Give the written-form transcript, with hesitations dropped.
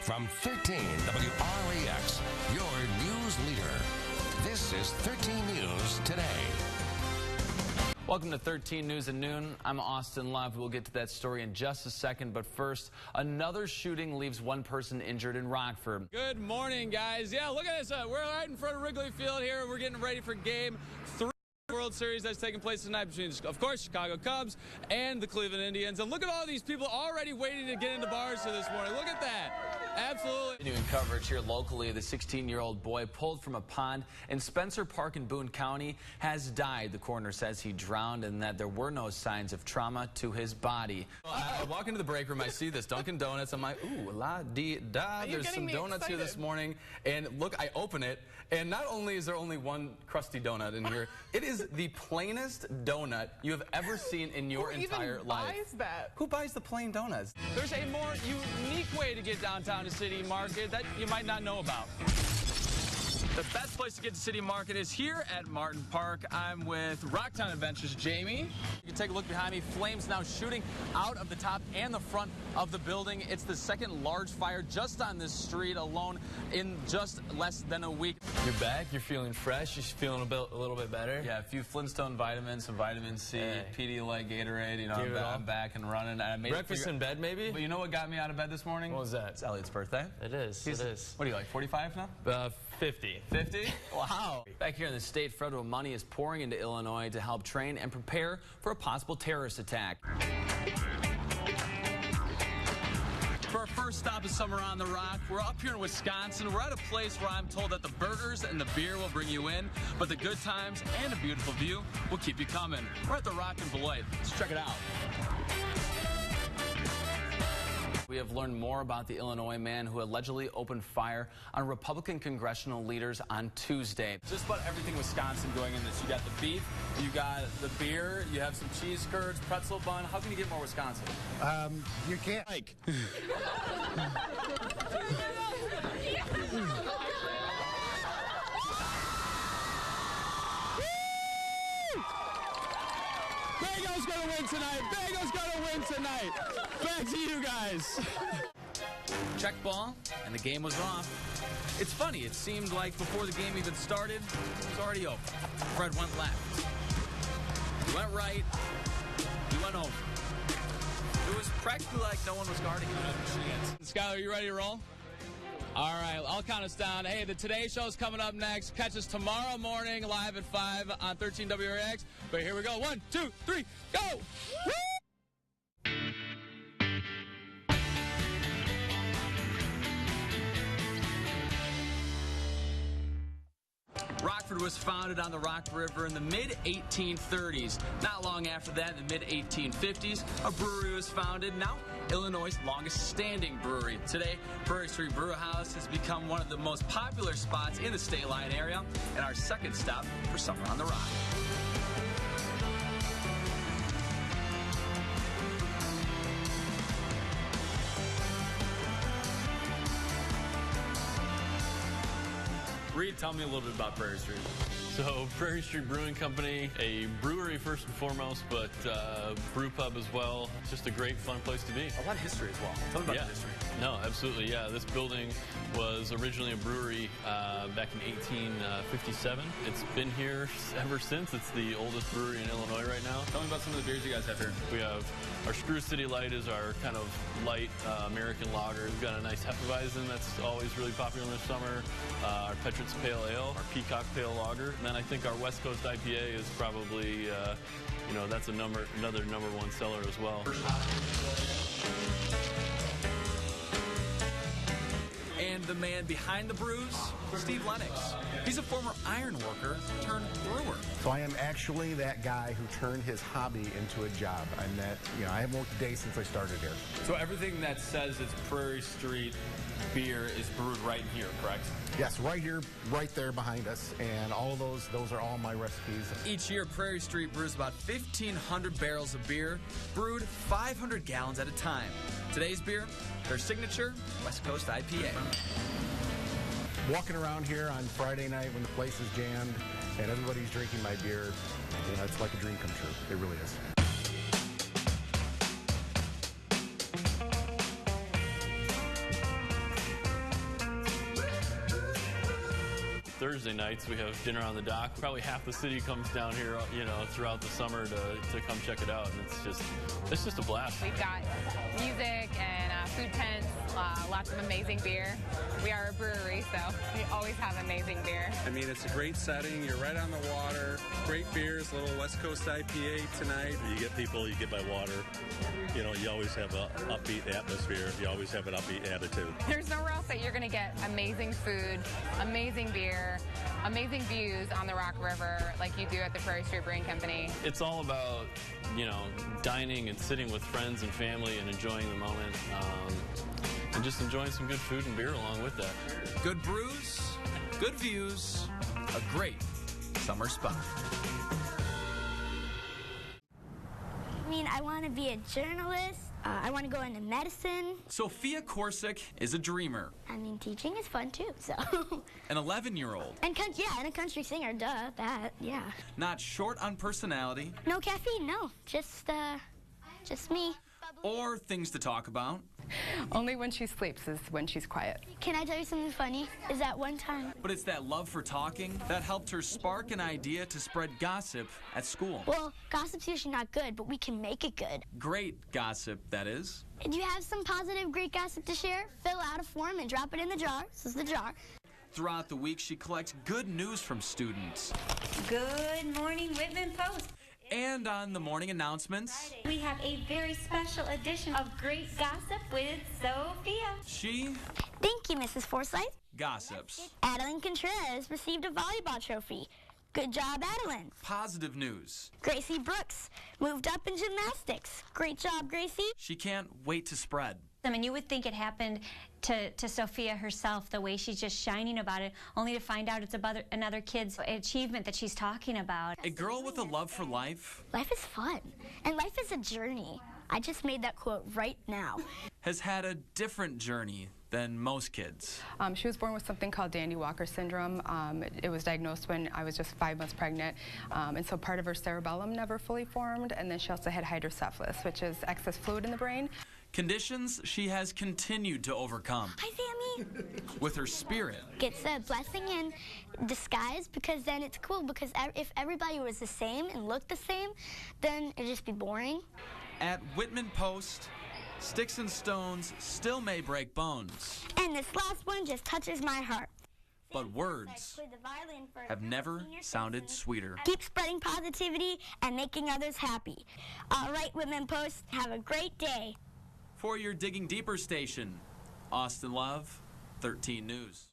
from 13 WREX, your news leader. This is 13 News Today. Welcome to 13 News at Noon. I'm Austin Love. We'll get to that story in just a second, but first, another shooting leaves one person injured in Rockford. Good morning, guys. Yeah, look at this. We're right in front of Wrigley Field here. We're getting ready for Game 3 World Series that's taking place tonight between, of course, Chicago Cubs and the Cleveland Indians. And look at all these people already waiting to get into bars here this morning. Look at that. Absolutely. Continuing coverage here locally, the 16-year-old boy pulled from a pond in Spencer Park in Boone County has died. The coroner says he drowned and that there were no signs of trauma to his body. I walk into the break room, I see this Dunkin' Donuts. I'm like, ooh, la-dee-da. There's some donuts here this morning. And look, I open it, and not only is there only one crusty donut in here, it is the plainest donut you have ever seen in your entire life. Who buys that? Who buys the plain donuts? There's a more unique way to get downtown to City Market that you might not know about. The best place to get to City Market is here at Martin Park. I'm with Rocktown Adventures' Jamie. You can take a look behind me. Flames now shooting out of the top and the front of the building. It's the second large fire just on this street alone in just less than a week. You're back. You're feeling fresh. You're feeling a little bit better. Yeah, a few Flintstone vitamins, some vitamin C, Pedialyte, Gatorade. You know, I'm back and running. And I made breakfast in bed, maybe? But you know what got me out of bed this morning? What was that? It's Elliot's birthday. It is. It is. What are you, like 45 now? 50. 50? Wow. Back here in the state, federal money is pouring into Illinois to help train and prepare for a possible terrorist attack. For our first stop of Summer on the Rock, we're up here in Wisconsin. We're at a place where I'm told that the burgers and the beer will bring you in, but the good times and a beautiful view will keep you coming. We're at the Rock in Beloit. Let's check it out. We have learned more about the Illinois man who allegedly opened fire on Republican congressional leaders on Tuesday. Just about everything Wisconsin going in this. You got the beef, you got the beer, you have some cheese curds, pretzel bun. How can you get more Wisconsin? You can't. Mike. Bago's gonna win tonight. Bago's gonna win tonight. Back to you guys. Check ball, and the game was off. It's funny, it seemed like before the game even started, it was already over. Fred went left. He went right. He went over. It was practically like no one was guarding him. Skylar, are you ready to roll? All right, I'll count us down. Hey, the Today Show is coming up next. Catch us tomorrow morning live at 5 on 13 WREX. But here we go. 1, 2, 3, go! Woo! Rockford was founded on the Rock River in the mid-1830s. Not long after that, in the mid-1850s, a brewery was founded. Now, Illinois' longest-standing brewery. Today, Prairie Street Brew House has become one of the most popular spots in the State Line area, and our second stop for Summer on the Rock. Reed, tell me a little bit about Prairie Street. So, Prairie Street Brewing Company, a brewery first and foremost, but brew pub as well. Just a great, fun place to be. A lot of history as well. Tell me about the history. No, absolutely, yeah. This building was originally a brewery back in 1857. It's been here ever since. It's the oldest brewery in Illinois right now. Tell me about some of the beers you guys have here. We have our Screw City Light is our kind of light American lager. We've got a nice Hefeweizen that's always really popular in the summer. Our Petrus Pale Ale, our Peacock Pale Lager. And then I think our West Coast IPA is probably, you know, that's another number one seller as well. And the man behind the brews, Steve Lennox. He's a former iron worker turned brewer. So I am actually that guy who turned his hobby into a job. I haven't worked a day since I started here. So everything that says it's Prairie Street beer is brewed right here, correct? Yes, right here, right there behind us, and all of those are all my recipes. Each year, Prairie Street brews about 1,500 barrels of beer, brewed 500 gallons at a time. Today's beer, their signature West Coast IPA. Walking around here on Friday night when the place is jammed and everybody's drinking my beer, you know, it's like a dream come true. It really is. Thursday nights, we have dinner on the dock. Probably half the city comes down here, you know, throughout the summer to come check it out, and it's just a blast. We've got music and food tents, lots of amazing beer. We are a brewery, so we always have amazing beer. I mean, it's a great setting. You're right on the water. Great beers, little West Coast IPA tonight. You get people, you get by water. You know, you always have an upbeat atmosphere. You always have an upbeat attitude. There's nowhere else that you're going to get amazing food, amazing beer, amazing views on the Rock River like you do at the Prairie Street Brewing Company. It's all about, you know, dining and sitting with friends and family and enjoying the moment, and just enjoying some good food and beer along with that. Good brews, good views, a great summer spot. I mean, I want to be a journalist. I want to go into medicine. Sophia Korsick is a dreamer. I mean, teaching is fun too, so. An 11-year-old. And and a country singer, duh, that, yeah. Not short on personality. No caffeine, no. Just me. Or things to talk about. Only when she sleeps is when she's quiet. Can I tell you something funny? Is that one time? But it's that love for talking that helped her spark an idea to spread gossip at school. Well, gossip's usually not good, but we can make it good. Great gossip, that is. Do you have some positive, great gossip to share? Fill out a form and drop it in the jar. This is the jar. Throughout the week, she collects good news from students. Good morning, Whitman Post. And on the morning announcements, We have a very special edition of Great Gossip with Sophia. she Thank you, Mrs. Forsythe. gossips. Adeline Contreras received a volleyball trophy. Good job, Adeline. Positive news. Gracie Brooks moved up in gymnastics. Great job, Gracie. She can't wait to spread. I mean, you would think it happened to Sophia herself, the way she's just shining about it, only to find out it's about another kid's achievement that she's talking about. A girl with a love for life Life is fun, and life is a journey. I just made that quote right now. has had a different journey than most kids. She was born with something called Dandy Walker syndrome. It was diagnosed when I was just 5 months pregnant, and so part of her cerebellum never fully formed, and then she also had hydrocephalus, which is excess fluid in the brain. Conditions she has continued to overcome. Hi, Sammy. With her spirit, It's a blessing in disguise, because then it's cool, because if everybody was the same and looked the same, then it'd just be boring. at Whitman Post, sticks and stones still may break bones, And this last one just touches my heart. but words have never sounded sweeter. Keep spreading positivity and making others happy. All right, Women Post, have a great day. For your Digging Deeper station, Austin Love, 13 News.